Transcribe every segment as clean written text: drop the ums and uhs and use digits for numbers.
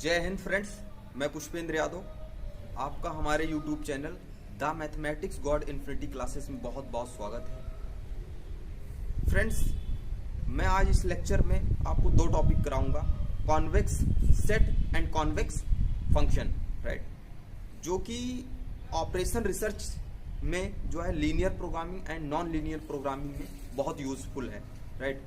जय हिंद फ्रेंड्स, मैं पुष्पेंद्र यादव। आपका हमारे YouTube channel the mathematics God infinity classes में बहुत बहुत स्वागत है। फ्रेंड्स, मैं आज इस लेक्चर में आपको दो टॉपिक कराऊंगा, convex set and convex function, right, जो कि ऑपरेशन रिसर्च में जो है linear programming and non linear programming में बहुत यूजफुल है, राइट।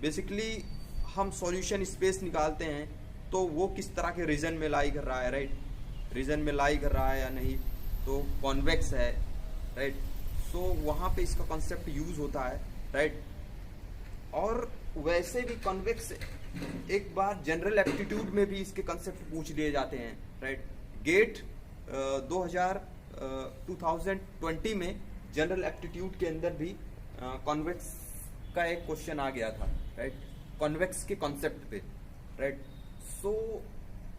बेसिकली हम सॉल्यूशन स्पेस निकालते हैं तो वो किस तरह के रीजन में लाई कर रहा है, राइट, रीजन में लाई कर रहा है या नहीं, तो कॉन्वेक्स है, राइट। सो वहाँ पे इसका कॉन्सेप्ट यूज होता है, राइट। और वैसे भी कॉन्वेक्स एक बार जनरल एप्टीट्यूड में भी इसके कॉन्सेप्ट पूछ लिए जाते हैं, राइट। गेट 2020 में जनरल एप्टीट्यूड के अंदर भी कॉन्वेक्स का एक क्वेश्चन आ गया था, राइट, कॉन्वेक्स के कॉन्सेप्ट पे, राइट। सो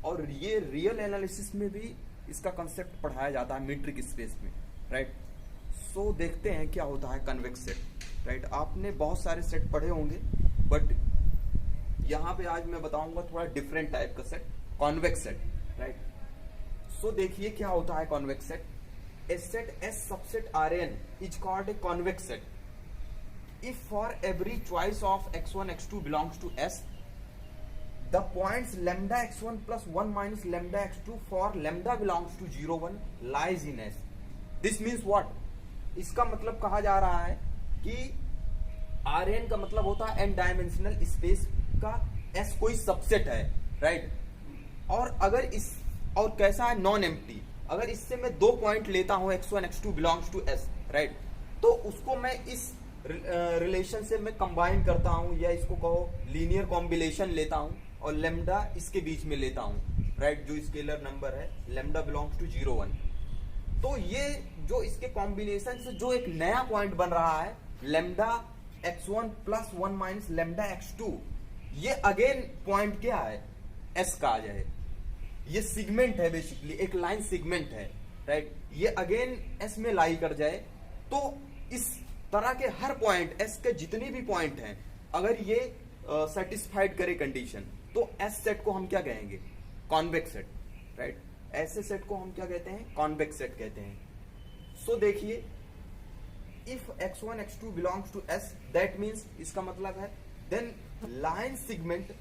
और ये रियल एनालिसिस में भी इसका कॉन्सेप्ट पढ़ाया जाता है मीट्रिक स्पेस में, राइट। सो देखते हैं क्या होता है कॉन्वेक्स सेट, राइट। आपने बहुत सारे सेट पढ़े होंगे, बट यहाँ पे आज मैं बताऊंगा थोड़ा डिफरेंट टाइप का set, convex set, right. So देखिए क्या होता है convex set. A set S subset Rn is called a convex set if for every choice of x1 x2 belongs to S, the points lambda x1 plus 1 minus lambda x2 for lambda belongs to 0 1 lies in S. This means what? इसका मतलब कहा जा रहा है कि Rn का मतलब होता है n डायमेंशनल स्पेस का S कोई सबसेट है, राइट। और अगर इस और कैसा है, नॉन एम्प्टी, अगर इससे मैं दो पॉइंट लेता हूं x1 x2 belongs to S, right, तो उसको मैं इस रिलेशन से मैं कंबाइन करता हूं, या इसको कहो लीनियर कॉम्बिनेशन लेता हूं, और लेमडा इसके बीच में लेता हूं, राइट, जो स्केलर नंबर है लेमडा बिलोंग्स टू 0 1। तो ये जो इसके कॉम्बिनेशन से जो एक नया पॉइंट बन रहा है lambda x1 plus 1 minus lambda x2, ये अगेन पॉइंट क्या है, S का आ जाए। ये सिगमेंट है, बेसिकली एक लाइन सिगमेंट है, राइट। ये अगेन S में लाई कर जाए, तो इस तरह के हर पॉइंट S के जितने भी पॉइंट हैं, अगर ये सेटिस्फाइड करे कंडीशन, तो S सेट को हम क्या कहेंगे, कॉन्वेक्स सेट, राइट। ऐसे सेट को हम क्या कहते हैं, कॉन्वेक्स सेट कहते हैं। सो देखिए, if x1 x2 belongs to S, that means इसका मतलब है then line segment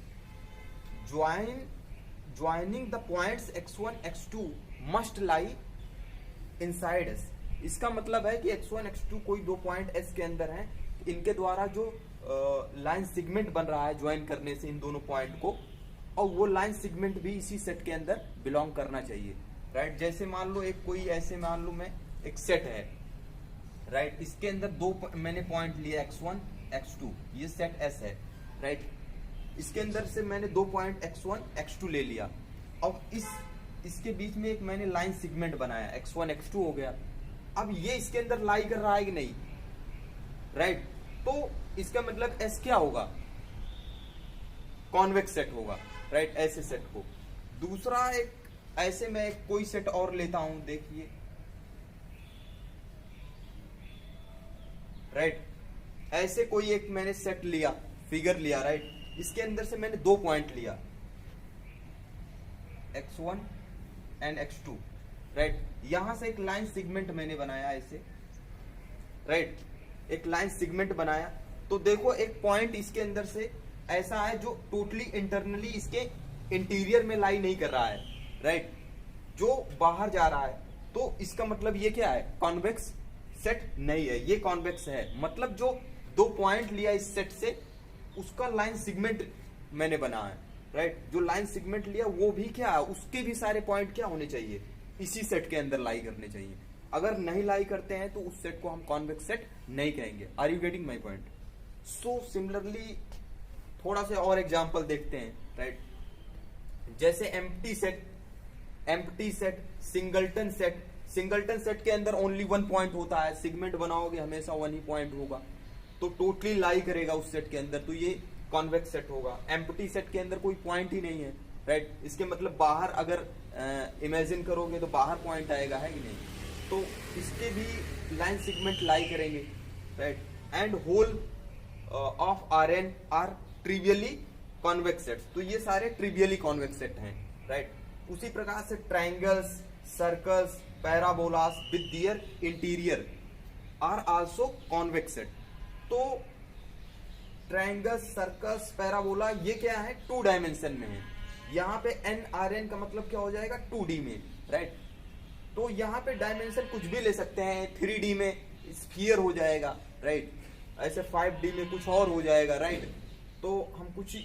joining the points x1 x2 must lie inside S। इसका मतलब है कि x1 x2 कोई दो पॉइंट S के अंदर हैं, इनके द्वारा जो लाइन सिगमेंट बन रहा है ज्वाइन करने से इन दोनों पॉइंट को, और वो लाइन सिगमेंट भी इसी सेट के अंदर बिलोंग करना चाहिए, राइट। जैसे मान लो एक कोई ऐसे मान लो मैं एक सेट है, राइट, इसके अंदर दो मैंने पॉइंट लिया x1 x2, ये सेट S है, राइट। इसके अंदर से मैंने दो पॉइंट x1 x2 ले लिया, और इसके बीच में एक मैंने लाइन सिगमेंट बनाया, x1 x2 हो गया। अब ये इसके अंदर लाई कर रहा है कि नहीं, राइट, तो इसका मतलब S क्या होगा, कॉन्वेक्स सेट होगा, राइट, ऐसे सेट को। दूसरा एक ऐसे मैं कोई सेट और लेता हूं, देखिए, राइट, ऐसे कोई एक मैंने सेट लिया, फिगर लिया, राइट, इसके अंदर से मैंने दो पॉइंट लिया x1 एंड x2, राइट। यहां से एक लाइन सिगमेंट मैंने बनाया ऐसे, राइट, एक लाइन सिगमेंट बनाया, तो देखो एक पॉइंट इसके अंदर से ऐसा है जो टोटली इंटरनली इसके इंटीरियर में लाई नहीं कर रहा है, राइट, जो बाहर जा रहा है। तो इसका मतलब ये क्या है, कॉन्वेक्स सेट नहीं है, ये कॉन्वेक्स है। मतलब जो दो पॉइंट लिया इस सेट से, उसका लाइन सिगमेंट मैंने बनाया है, राइट। जो लाइन सिगमेंट लिया वो भी क्या है, उसके भी सारे पॉइंट क्या होने चाहिए, इसी सेट के अंदर लाई करने चाहिए। अगर नहीं लाई करते हैं तो उस सेट को हम कॉन्वेक्स सेट नहीं कहेंगे। Are you getting my point? So similarly थोड़ा से और एग्जांपल देखते हैं, राइट। जैसे एम्प्टी सेट, सिंगलटन सेट के अंदर ओनली वन पॉइंट होता है, सिगमेंट बनाओगे हमेशा वन ही पॉइंट होगा, तो टोटली लाई करेगा उस सेट के अंदर, तो ये कॉन्वेक्स सेट होगा। एम्प्टी सेट के अंदर कोई पॉइंट ही नहीं है, राइट, इसके मतलब बाहर अगर इमेजिन करोगे तो बाहर पॉइंट आएगा, है कि नहीं, तो इसके भी लाइन सिगमेंट लाई करेंगे, right. And whole of Rn are trivially convex sets, तो ये सारे ट्रिवियली कॉन्वेक्स सेट हैं, राइट। उसी प्रकार से triangles, circles, parabolas with their interior are also convex set. तो ट्रायंगल्स, सर्कल्स, पैराबोला ये क्या है, 2 डायमेंशन में है। यहाँ पे NRN का मतलब क्या हो जाएगा, 2D में, राइट। तो यहाँ पे डायमेंशन कुछ भी ले सकते हैं, 3D में स्फीयर हो जाएगा, राइट, ऐसे 5D में कुछ और हो जाएगा, राइट। तो हम कुछ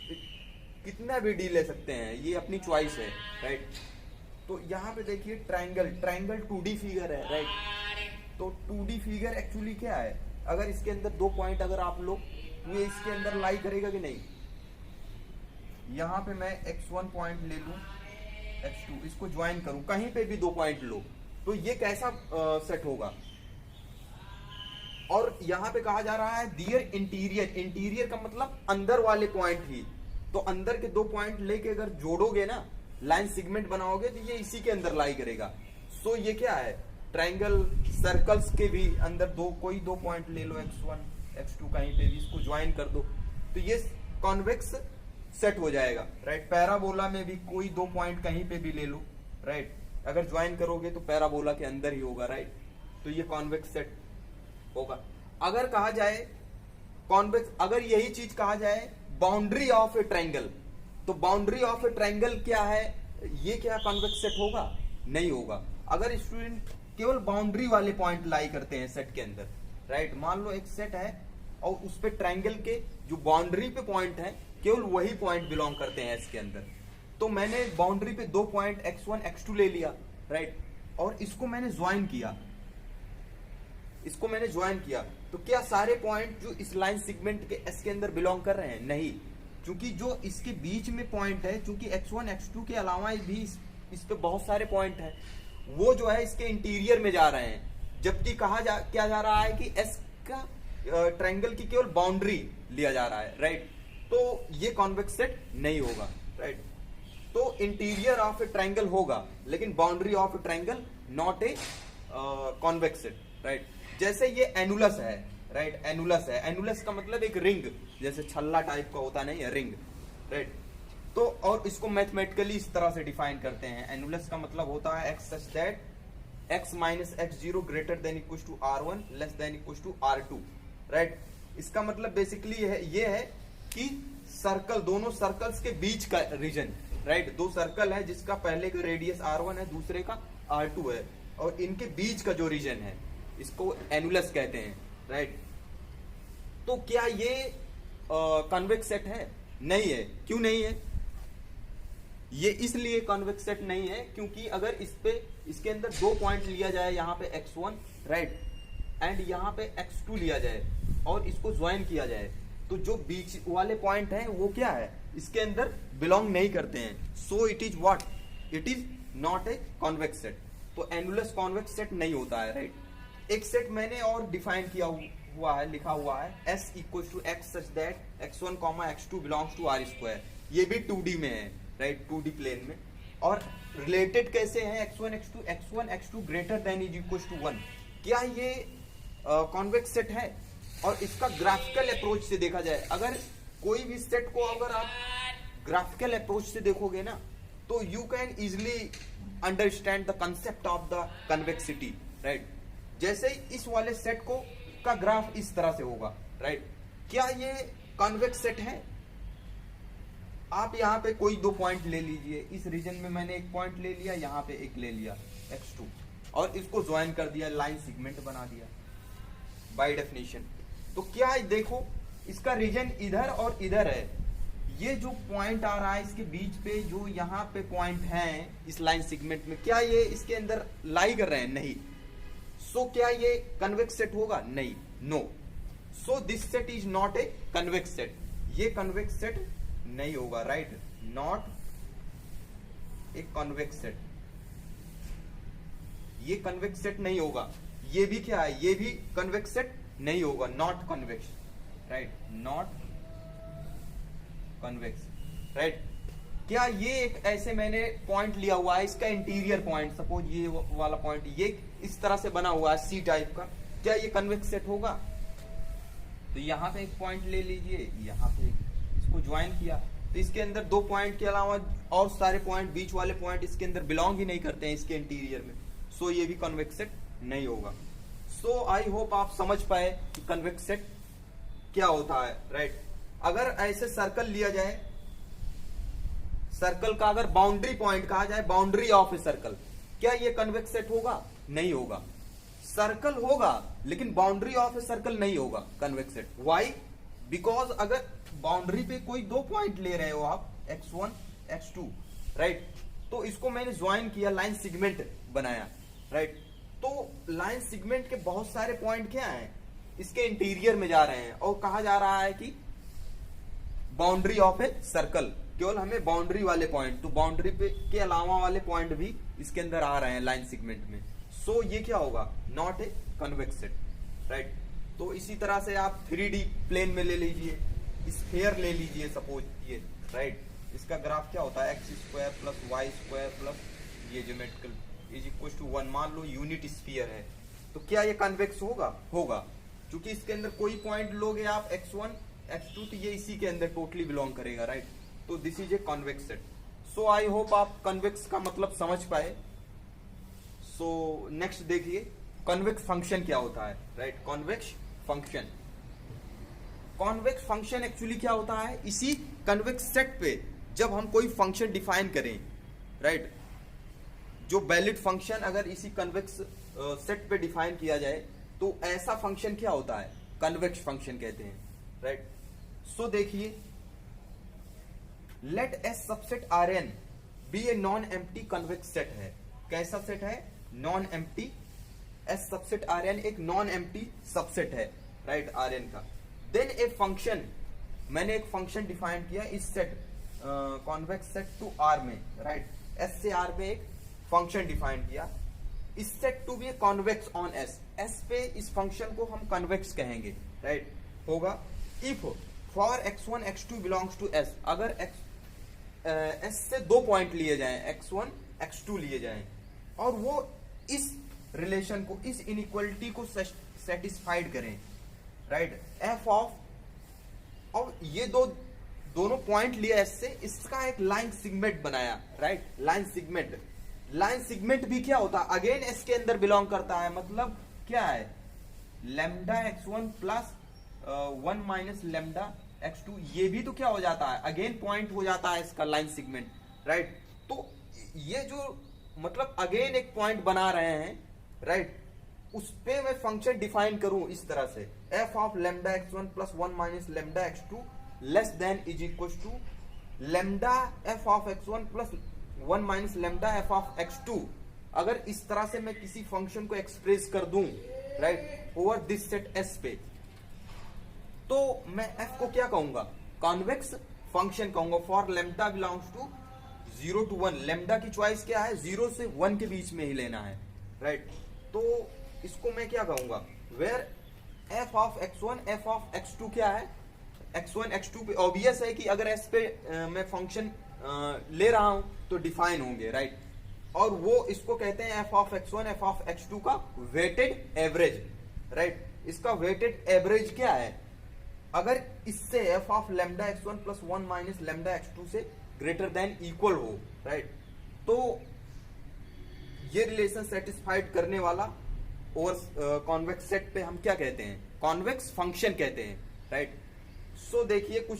कितना भी डी ले सकते हैं, ये अपनी चॉइस है, राइट। तो यहाँ पे देखिए ट्रायंगल 2D फिगर है, राइट। तो 2D फिगर एक्चुअली क्या है, अगर इसके अंदर 2 पॉइंट अगर आप लोग, ये इसके अंदर लाई करेगा कि नहीं। यहाँ पे मैं x1 पॉइंट ले लूं, x2 इसको ज्वाइन करूं, कहीं पे भी 2 पॉइंट लो, तो ये कैसा सेट होगा। और यहाँ पे कहा जा रहा है दियर इंटीरियर, इंटीरियर का मतलब अंदर वाले पॉइंट ही। तो अंदर के 2 पॉइंट लेके अगर जोड़ोगे ना, लाइन सेगमेंट बनाओगे, तो ये इसी के अंदर लाई करेगा। सो ये क्या है, ट्रायंगल, सर्कल्स के भी अंदर कोई 2 पॉइंट ले लो, x1 x2 कहीं पे भी, इसको ज्वाइन कर दो, तो ये कॉन्वेक्स सेट हो जाएगा, राइट। पैराबोला में भी कोई 2 पॉइंट कहीं पे भी ले लो, राइट, अगर ज्वाइन करोगे तो पैराबोला के अंदर ही होगा, राइट। तो ये कॉन्वेक्स सेट होगा। अगर कहा जाए कॉन्वेक्स, अगर यही चीज कहा जाए बाउंड्री ऑफ ए ट्रायंगल, तो बाउंड्री ऑफ ए ट्रायंगल क्या है, ये क्या कॉन्वेक्स सेट होगा, नहीं होगा। अगर स्टूडेंट केवल बाउंड्री वाले पॉइंट लाई करते हैं सेट के अंदर, राइट, मान लो एक सेट है और उस पे ट्रायंगल के जो बाउंड्री पे पॉइंट है, केवल वही पॉइंट बिलोंग करते हैं इसके अंदर। तो मैंने बाउंड्री पे 2 पॉइंट x1 x2 ले लिया, राइट, और इसको मैंने ज्वाइन किया, तो क्या सारे पॉइंट जो इस लाइन सेगमेंट के एस के अंदर बिलोंग कर रहे हैं, नहीं, क्योंकि जो इसके बीच में पॉइंट है, क्योंकि x1 x2 के अलावा भी इस पे बहुत सारे पॉइंट है, वो जो है इसके इंटीरियर में जा रहे हैं। जबकि क्या जा रहा है कि एस का ट्रायंगल की केवल बाउंड्री लिया जा रहा है, राइट। तो ये कॉन्वेक्स सेट नहीं होगा, राइट। तो इंटीरियर ऑफ ए ट्रायंगल होगा, लेकिन boundary of A triangle not a convex set, right. जैसे ये एनुलस है, राइट, एनुलस है, एनुलस का मतलब एक रिंग, जैसे छल्ला टाइप का होता नहीं है, रिंग, राइट। तो और इसको मैथमेटिकली इस तरह से डिफाइन करते हैं, एनुलस का मतलब होता है x such that x minus x0 greater than equal to r1 less than equal to r2, right. इसका मतलब बेसिकली ये है कि सर्कल, दोनों सर्कल्स के बीच का रीजन, राइट, 2 सर्कल है जिसका पहले का रेडियस r1 है, दूसरे का r2 है, और इनके बीच का जो रीजन है इसको एनुलस कहते हैं, राइट। तो क्या ये कॉन्वेक्स सेट है, नहीं है। क्यों नहीं है, ये इसलिए कॉन्वेक्स सेट नहीं है क्योंकि अगर इसके अंदर 2 पॉइंट लिया जाए, यहाँ पे x1, राइट, एंड यहाँ पे x2 लिया जाए और इसको ज्वाइन किया जाए, तो जो बीच वाले पॉइंट हैं वो क्या है, इसके अंदर बिलोंग नहीं करते हैं। So it is what, it is not a convex set. तो एनुलस कॉन्वेक्स सेट नहीं होता है, राइट। एक सेट मैंने और डिफाइन किया हुआ है, लिखा हुआ है s equal to x such that x1 x2 belongs to r²। ये भी 2D में है, राइट, 2D प्लेन में। और रिलेटेड कैसे हैं, x1 x2 greater than is equal to 1, क्या ये कॉन्वेक्स सेट है। और इसका ग्राफिकल अप्रोच से देखा जाए, अगर कोई भी सेट को अगर आप ग्राफिकल अप्रोच से देखोगे ना, तो you can easily understand the concept of the convexity, right. जैसे इस वाले सेट को का ग्राफ इस तरह से होगा, राइट। क्या ये कॉन्वेक्स सेट है। आप यहाँ पे कोई 2 पॉइंट ले लीजिए, इस रीजन में मैंने 1 पॉइंट ले लिया, यहाँ पे 1 ले लिया x2, और इसको ज्वाइन कर दिया, लाइन सेगमेंट बना दिया बाय डेफिनेशन। तो क्या देखो, इसका रीजन इधर और इधर है, ये जो पॉइंट आ रहा है इसके बीच पे, जो यहाँ पे पॉइंट हैं इस लाइन सेगमेंट में, क्या ये इसके अंदर लाई कर रहे हैं, नहीं। सो क्या ये कन्वेक्स सेट होगा, नहीं, no. So this set is not a convex set, ये कन्वेक्स सेट नहीं होगा, right, not a convex set, ये कन्वेक्स सेट नहीं होगा। ये भी क्या है, ये भी कन्वेक्स सेट नहीं होगा, not convex, right, not convex, right. क्या ये एक ऐसे मैंने पॉइंट लिया हुआ है, इसका इंटीरियर पॉइंट, सपोज ये वाला पॉइंट ये इस तरह से बना हुआ है सी टाइप का, क्या ये कन्वेक्स सेट होगा। तो यहाँ पे एक पॉइंट ले लीजिए, यहाँ पे इसको ज्वाइन किया, तो इसके अंदर 2 पॉइंट के अलावा और सारे पॉइंट, बीच वाले पॉइंट इसके अंदर बिलोंग ही नहीं करते हैं इसके इंटीरियर में, सो ये भी कॉन्वेक्स सेट नहीं होगा। सो आई होप आप समझ पाए कि कॉन्वेक्स सेट क्या होता है, राइट। अगर ऐसे सर्कल लिया जाए, सर्कल का अगर बाउंड्री पॉइंट कहा जाए, बाउंड्री ऑफ ए सर्कल, क्या ये कन्वेक्स सेट होगा? नहीं होगा। सर्कल होगा लेकिन बाउंड्री ऑफ ए सर्कल नहीं होगा कन्वेक्स सेट। व्हाई? बिकॉज अगर बाउंड्री पे कोई 2 पॉइंट ले रहे हो आप, x1 x2, राइट, तो इसको मैंने ज्वाइन किया, लाइन सिगमेंट बनाया, राइट। तो लाइन सिगमेंट के बहुत सारे पॉइंट क्या हैं, इसके इंटीरियर में जा रहे हैं, और कहा जा रहा है कि बाउंड्री ऑफ ए सर्कल, केवल हमें बाउंड्री वाले पॉइंट, तो बाउंड्री पे के अलावा वाले पॉइंट भी इसके अंदर आ रहे हैं लाइन सेगमेंट में। सो ये क्या होगा? Not a convex set, right. तो इसी तरह से आप 3D प्लेन में ले लीजिए, स्फीयर ले लीजिए सपोज ये, राइट। इसका ग्राफ क्या होता है? x² प्लस y² प्लस ये ज्योमेट्रिकल इज इक्वल टू 1। मान लो यूनिट स्फीयर है, तो क्या ये कन्वेक्स होगा? होगा, क्योंकि इसके अंदर कोई पॉइंट लोगे आप x1 x2 तो ये इसी के अंदर टोटली बिलोंग करेगा, राइट। तो this is a convex set. So I hope आप कॉन्वेक्स का मतलब समझ पाए। सो नेक्स्ट देखिए, कॉन्वेक्स फंक्शन क्या होता है, right. Convex function, convex function actually क्या होता है? इसी कॉन्वेक्स सेट पे जब हम कोई फंक्शन डिफाइन करें, राइट, जो वैलिड फंक्शन अगर इसी कॉन्वेक्स सेट पे डिफाइन किया जाए तो ऐसा फंक्शन क्या होता है? कॉन्वेक्स फंक्शन कहते हैं, राइट। सो देखिए, let S subset Rn be a non empty convex set है। कैसा सेट है? Non empty. S subset Rn एक नॉन एम्प्टी सबसेट है, राइट, Rn का। देन ए फंक्शन, मैंने एक फंक्शन डिफाइन किया इस set convex set to R में, राइट। S से R में एक फंक्शन डिफाइन किया, इस set to be convex on S। S पे इस फंक्शन को हम कॉन्वेक्स कहेंगे, राइट, होगा if for x1 x2 belongs to S। अगर S से 2 पॉइंट लिए जाएं, x1 x2 लिए जाएं, और वो इस रिलेशन को, इस इनइक्वलिटी को सेटिस्फाइड करें, राइट। f ऑफ, और ये दोनों पॉइंट लिए S से, इसका एक लाइन सिगमेंट बनाया, right. Line segment, line segment भी क्या होता है? अगेन S के अंदर बिलोंग करता है, मतलब क्या है? Lambda x1 plus 1 minus lambda x2, ये भी तो क्या हो जाता है? अगेन पॉइंट हो जाता है इसका लाइन सिगमेंट, राइट। तो ये जो मतलब अगेन एक पॉइंट बना रहे हैं, राइट, उस पे मैं फंक्शन डिफाइन करूं इस तरह से, f of lambda x1 plus 1 minus lambda x2 less than is equal to lambda f of x1 plus 1 minus lambda f of x2। अगर इस तरह से मैं किसी फंक्शन को एक्सप्रेस कर दूं, right, over this set S पे, तो मैं f को क्या कहूंगा? कॉन्वेक्स फंक्शन कहूंगा। For lambda belongs to 0 to 1, lambda की चॉइस क्या है? 0 से 1 के बीच में ही लेना है, राइट। तो इसको मैं क्या कहूंगा? Where f of x1 f of x2 क्या है? x1 x2 पे ऑब्वियस है कि अगर S पे मैं फंक्शन ले रहा हूं तो डिफाइन होंगे, राइट। और वो इसको कहते हैं f of x1 f of x2 का वेटेड एवरेज, राइट। इसका वेटेड एवरेज क्या है? अगर इससे f of lambda x1 plus 1 minus lambda x2 से ग्रेटर देन इक्वल हो, राइट, तो ये रिलेशन सेटिस्फाइड करने वाला और कॉन्वेक्स सेट पे हम क्या कहते हैं? कॉन्वेक्स फंक्शन कहते हैं, राइट। सो देखिए, कुछ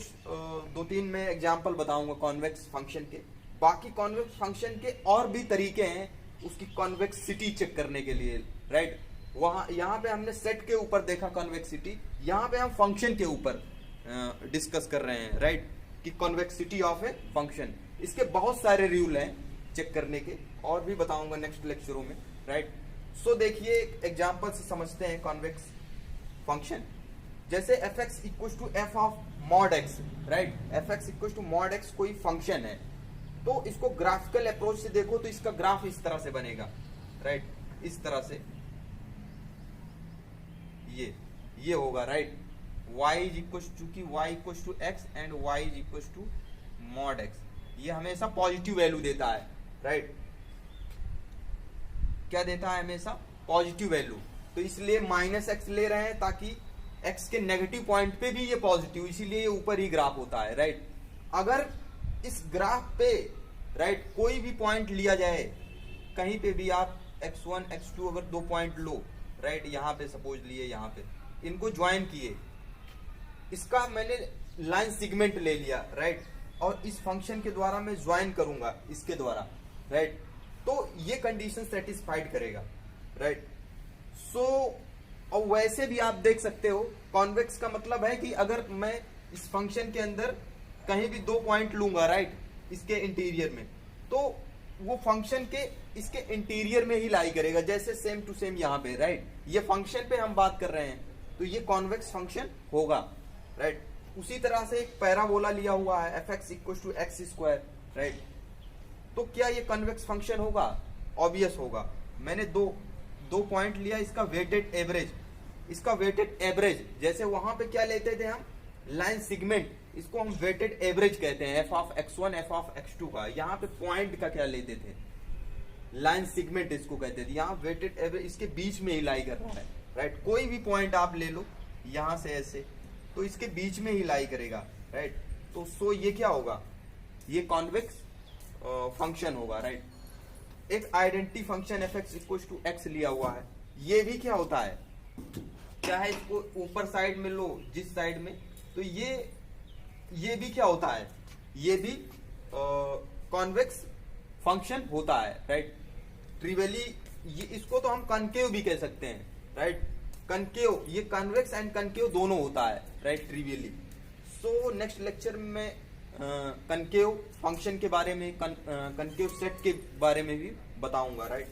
2-3 मैं एग्जांपल बताऊंगा कॉन्वेक्स फंक्शन के। बाकी कॉन्वेक्स फंक्शन के और भी तरीके हैं उसकी कॉन्वेक्सिटी चेक करने के लिए, राइट। वहां यहाँ पे हमने सेट के ऊपर देखा कॉन्वेक्सिटी, यहाँ पे हम फंक्शन के ऊपर डिस्कस कर रहे हैं, राइट, कि कॉन्वेक्सिटी ऑफ ए फंक्शन। इसके बहुत सारे रूल हैं चेक करने के, और भी बताऊंगा नेक्स्ट लेक्चरों में, राइट। सो देखिए, एग्जांपल से समझते हैं कॉन्वेक्स फंक्शन। जैसे fx equal to f of mod x, right. fx equal to mod x कोई फंक्शन है, तो इसको ग्राफिकल अप्रोच से देखो तो इसका ग्राफ इस तरह से बनेगा, राइट, इस तरह से ये होगा, right. y is equal to, की y equal to x and y is equal to mod x, ये हमेशा पॉजिटिव वैल्यू देता है, राइट। क्या देता है? हमेशा पॉजिटिव वैल्यू। तो इसलिए माइनस x ले रहे हैं ताकि x के नेगेटिव पॉइंट पे भी ये पॉजिटिव, इसीलिए ये ऊपर ही ग्राफ होता है, राइट। अगर इस ग्राफ पे राइट कोई भी पॉइंट लिया जाए, कहीं पे भी आप x1 x2 अगर 2 पॉइंट लो राइट, यहाँ पे सपोज लिए, यहाँ पे इनको ज्वाइन किए, इसका मैंने लाइन सेगमेंट ले लिया राइट, और इस फंक्शन के द्वारा मैं ज्वाइन करूंगा इसके द्वारा राइट, तो ये कंडीशन सेटिस्फाइड करेगा राइट। सो और वैसे भी आप देख सकते हो, कॉन्वेक्स का मतलब है कि अगर मैं इस फंक्शन के अंदर कहीं भी 2 पॉइंट लूंगा राइट, इसके इंटीरियर में, तो वो फंक्शन के इसके इंटीरियर में ही लाई करेगा, जैसे सेम टू सेम यहाँ पे राइट। ये फंक्शन पे हम बात कर रहे हैं, तो ये कॉन्वेक्स फंक्शन होगा राइट। उसी तरह से एक पैराबोला लिया हुआ है fx equal to x square right, तो क्या ये कॉन्वेक्स फंक्शन होगा? ऑब्वियस होगा। मैंने दो पॉइंट लिया, इसका वेटेड एवरेज, इसका वेटेड एवरेज, जैसे वहां पे क्या लेते थे हम, लाइन सेगमेंट, इसको हम वेटेड एवरेज कहते हैं, f of x1 f of x2 का। यहाँ पे पॉइंट का क्या लेते थे, लाइन सेगमेंट इसको कहते थे। यहाँ वेटेड एवरेज इसके बीच में ही लाई कर रहा है राइट। कोई भी पॉइंट आप ले लो यहाँ से ऐसे, तो इसके बीच में ही लाई करेगा राइट। तो सो ये क्या होगा, ये कॉन्वेक्स फंक्शन होगा राइट। एक identity function fx equal to x लिया हुआ है, ये भी क्या होता है, चाहे इसको ऊपर साइड में लो जिस साइड में, तो ये भी क्या होता है, ये भी कॉन्वेक्स फंक्शन होता है राइट। ट्रिवियली ये इसको तो हम कनकेव भी कह सकते हैं राइट। कनकेव, ये कन्वेक्स एंड कनकेव दोनों होता है राइट ट्रिवियली। सो नेक्स्ट लेक्चर में कनकेव फंक्शन के बारे में, कनकेव सेट के बारे में भी बताऊंगा राइट।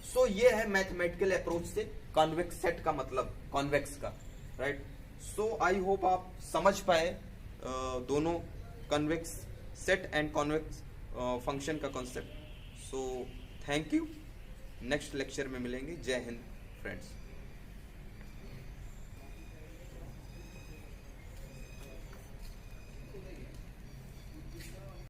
सो ये है मैथमेटिकल अप्रोच से कॉन्वेक्स सेट का मतलब, कॉन्वेक्स का राइट। सो आई होप आप समझ पाए दोनों convex set and convex function का concept. So thank you, next lecture में मिलेंगे। जय हिंद फ्रेंड्स।